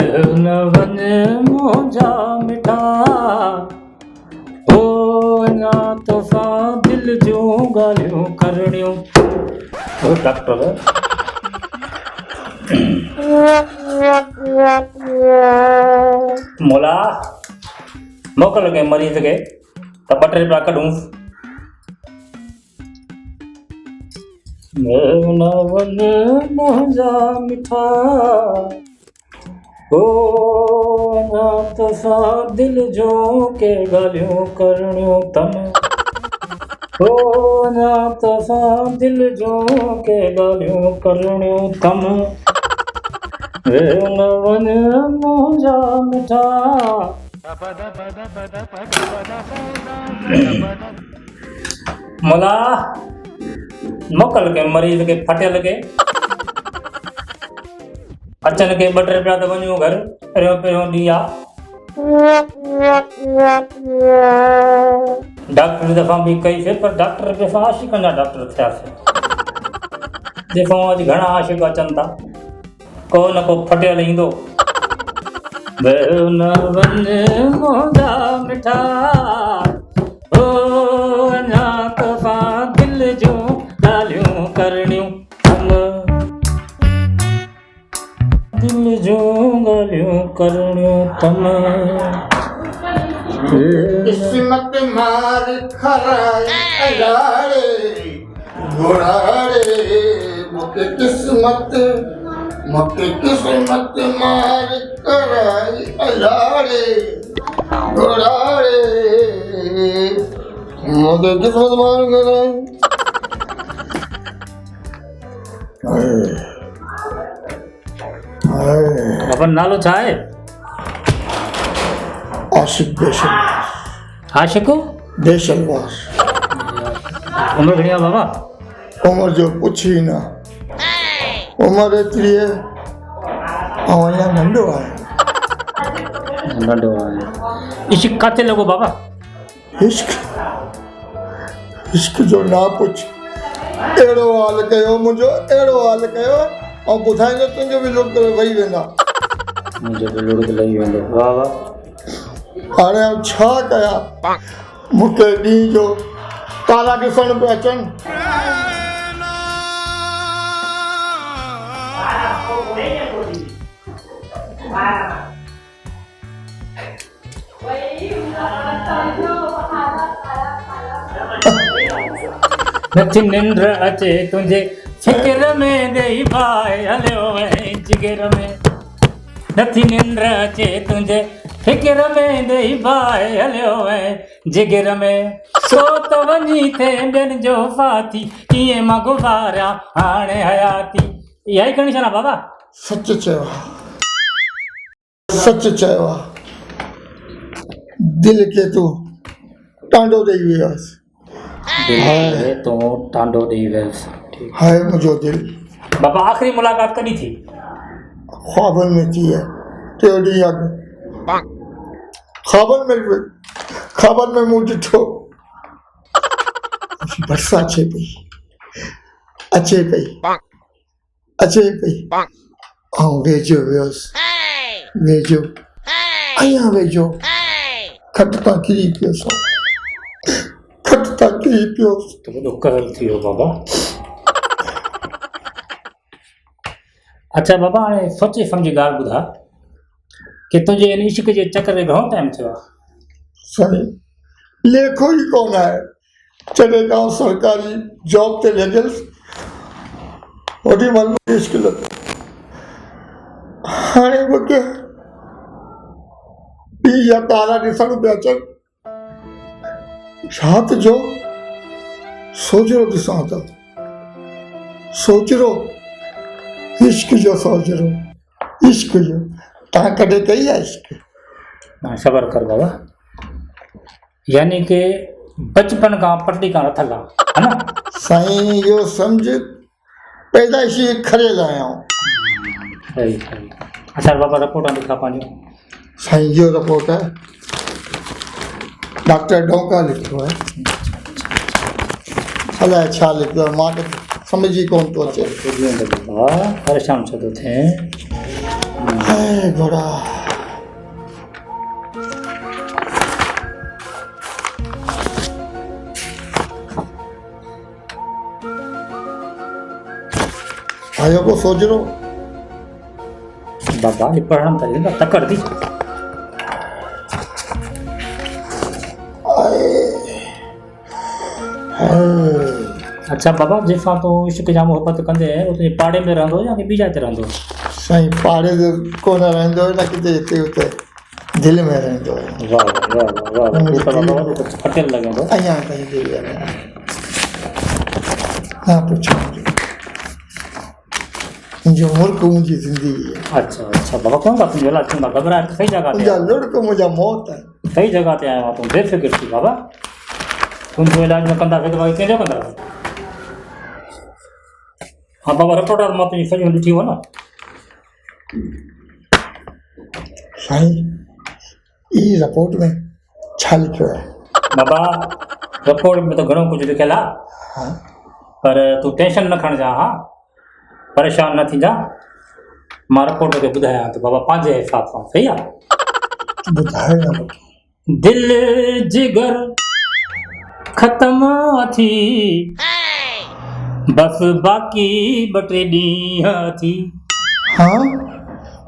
न वञ मुंहिंजा मिठा ओ अञा तोसां दिलि जूं ॻाल्हियूं करणियूं। ओ डॉक्टर मोला मोकल के मरीज के त 2 टे रुपया कढूं। न वञ मुंहिंजा मिठा ओ अञा तोसां दिलि जूं के ॻाल्हियूं करणियूं तम ओ अञा तोसां दिलि जूं के ॻाल्हियूं करणियूं तम न वञ मुंहिंजा मिठा। मोला मोकल के मरीज के फटियल के अचन के 2 टे रुपया त वञूं घर पहिरियों ॾींहुं आहे। डॉक्टर दफ़ा बि कईसीं पर डॉक्टर बि असां आशिक़नि जा डॉक्टर थियासीं। ॾिसूं अॼु घणा आशिक़ अचनि था, को न को फटियल ईंदो। न वञ मुंहिंजा मिठा ओ अञा तोसां दिलि जूं ॻाल्हियूं करणियूं दिलि जूं ॻाल्हियूं करणियूं तम। किस्मत मार खराई अलाड़े घोड़ाड़े मूंखे किस्मत मार कराई अलाड़े घोड़ाड़े मूंखे किस्मत मार कराई। अपन नालो छा आहे? आशिक बेशलवार। आशिक बेशलवार। उम्र घणी आहे बाबा? उम्र जो पुछी न, उम्र एतिरी आहे ऐं अञा नंढो आहे। इश्क किथे लॻो बाबा? इश्क जो ना पुछ। अहिड़ो हाल कयो मुंहिंजो, अहिड़ो हाल कयो ऐं ॿुधाईंदो तुंहिंजो बि लुड़क वही वेंदा। मुंहिंजो बि लुड़क लही वेंदो। वाह वाह। हाणे छा कयां, मूंखे ॾींहं जो तारा ॾिसण पिया अचनि। नथी निंड अचे तुंहिंजे फिक्र में ॾेई भाई हलियो वहीं जिगर में। नथी निंड अचे तुंहिंजे फिक्र में ॾेई भाई हलियो वहीं जिगर में। सो त वञी थे ॿियनि जो फाथी कीअं मां गुज़ारियां हाणे हयाती। इहा ई कंडीशन आहे बाबा? सच चयो आहे। दिलि खे तूं टांडो ॾेई वियोसि। तो टांडो ॾेई वियसि। हाय मुंहिंजो दिलि। बाबा आख़िरी मुलाक़ात कॾहिं थी? ख्वाबनि में थी आहे 3 ॾींहं अॻु। ख्वाबनि में मूं ॾिठो बरसात अचे पई ऐं वेझो वियोसि। अञा वेझो खट तां किरी पियोसि। तो वॾो कहर थी वियो बाबा। अच्छा बाबा, हाणे सोचे सम्झी ॻाल्हि ॿुधा कि तुंहिंजे इन इश्क जे चकर में घणो टाइम थियो आहे? साईं लेखो ई कोन आहे। जॾहिं खां सरकारी जॉब ते लॻियसि ओॾी महिल इश्क लॻो। हाणे मूंखे ॾींहं जा तारा ॾिसण पिया अचनि। राति जो सोजरो ॾिसां थो। सोजरो इश्क जो सोजरो। तव्हां कॾहिं कई आहे इश्क? सबर कर बाबा। यानी कि बचपन खां पटी खां रथल आहे, है ना? साईं इहो सम्झ पैदाइशी खरियल आहियां। सही। अच्छा बाबा रिपोर्टां लिखा पंहिंजो। साईं इहो रिपोर्ट आहे डॉक्टर डोंका लिखियो आहे। अलाए छा लिखियो आहे, मां सम्झ ई कोन थो अचे। परेशान छो थो थिए? है घोड़ा। आयो को सोच रो बाबा ये पढ़ना था तकड़ दी। अच्छा बाबा जैसा तो इश्क जा मोहब्बत कंदे वो तुझे पाड़े में रहंदो या कि बीजा ते रहंदो? साईं पाड़े जो कोन रहंदो न किते हिते हुते दिल में रहंदो। वाह वाह वाह वाह तू तो बाबा तो फटेल लगंदो। अया कहीं दिल में ना पूछो जो मुल्क मुझी जिंदगी है। अच्छा अच्छा बाबा कौन बात तुम जला तुम घबरा सही जगह मुझा पे लुढ़क मुझा मौत है। सही जगह ते आया तुम बेफिक्र थी बाबा। तुम जो इलाज में कंदा थे तो भाई केजो कंदा। हाँ बाबा रिपोर्ट मत तुझी सही ॾिठी हो न। साईं ई रिपोर्ट में छा लिखियो है? बाबा रिपोर्ट में तो घणो कुछ लिखियल आहे हाँ पर तू टेंशन न खणजा। हाँ परेशान न थींजा। मां रिपोर्ट खे ॿुधायां तो बाबा पंहिंजे हिसाब सां सही आहे। बुधाए ना मूंखे। दिल जिगर खत्म थी बस बाकी ॿ टे ॾींहं थी। हाँ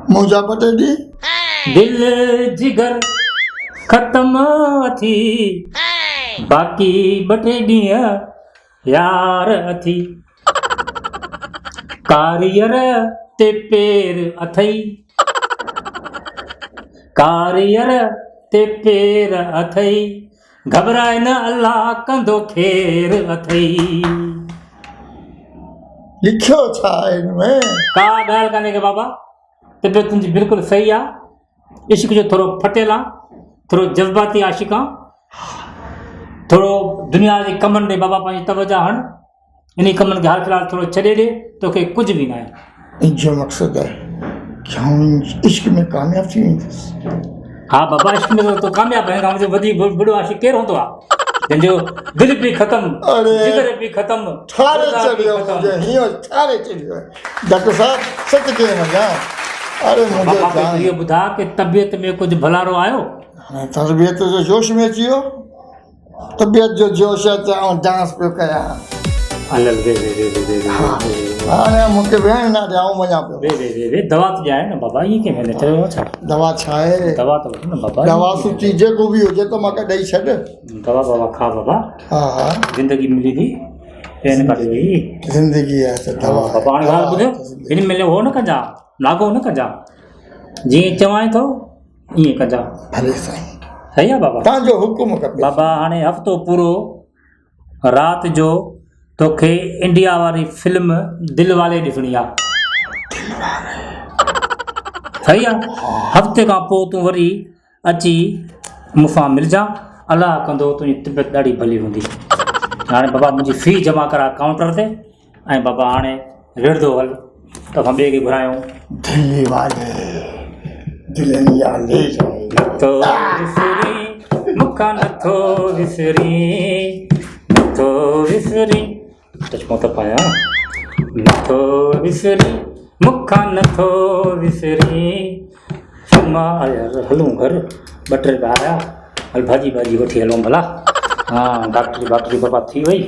मुझा पटे दी दिल जिगर खत्म थी बाकी ॿ टे ॾींहं यार थी। कारियर ते पेर अथई कारियर ते पेर अथई घबराए न अल्लाह कंदो खेर अथई। लिखियो छा है इनमें? का ॻाल्हि कान्हे के बाबा तबियत तुंहिंजी बिल्कुलु सही आहे। इश्क जो थोरो फटियल आहे थोरो जज़्बाती आशिक़ आहे थोरो दुनिया जे कमनि ॾे बाबा पंहिंजी तवजा हण इन कमनि खे हाल फ़िलहाल थोरो छॾे ॾे तोखे कुझु बि न आहे। जो मकसद है कि हम इश्क में कामयाब थी वेंदुसि। हाँ बाबा इश्क में तो कामयाब है मुझे वधी बड़ो आशिक़ केरु हूंदो आहे जंहिंजो दिलि बि ख़तमु अरे जिगर बि ख़तमु ठारे ख़ुदा बि चढ़ियो ख़तमु। मुझे हियो ठारे चढ़ियो डॉक्टर साहब सच के मजा। अरे मुझे बाबा खे जान इहो ॿुधा कि तबियत में कुझु भलारो आयो? तबियत जो जोश में अची वियो। तबियत जो जोश आहे ऐं डांस पियो कयां। हलल वे वे वे वे वे वे हाणे मूंखे वेहण न ॾियां मञा पियो। वे वे वे वे दवा तो जाए न बाबा ये के मैंने चलो छा दवा छा आहे? दवा तो वठो न बाबा दवा सुठी जेको बि हुजे त मूंखे ॾेई छॾ। दवा बाबा खा बाबा हा हा जिंदगी मिली थी पेन काटे वई। ज़िंदगी आहे त दवा आहे। बाबा हाणे ॻाल्हि ॿुधो हिन महिल हो न कजां नागो न कजां जीअं चवां थो ईअं कजां। भले साईं सही आहे बाबा। तव्हांजो हुकुम खपे। बाबा हाणे हफ़्तो पूरो राति जो तोखे इंडिया वारी फिल्म दिल वाले ॾिसणी आहे। सही आहे हफ़्ते खां पोइ तूं वरी अची मूंसां मिलजां अलाह कंदो तुंहिंजी तबियत ॾाढी भली हूंदी। हाणे बाबा मुंहिंजी फ़ी जमा करा काउंटर ते ऐं बाबा हाणे विढ़ंदो हल तोखां ॿिए खे घुरायूं। दिल्ली वाले दिलनि या ले जाए नथो विसरी मूंखां नथो विसरी नथो विसरी चश्मो त पायां नथो विसरी मूंखां नथो विसरी शर्मा यार हलूं घर ॿ टे आया हल भाॼी वठी हलूं भला। हाँ डॉक्टरी बर्बाद थी वई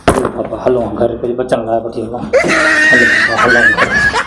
बाबा हलूं घर कुझु बचण लाइ वठी हलूं हलूं घर।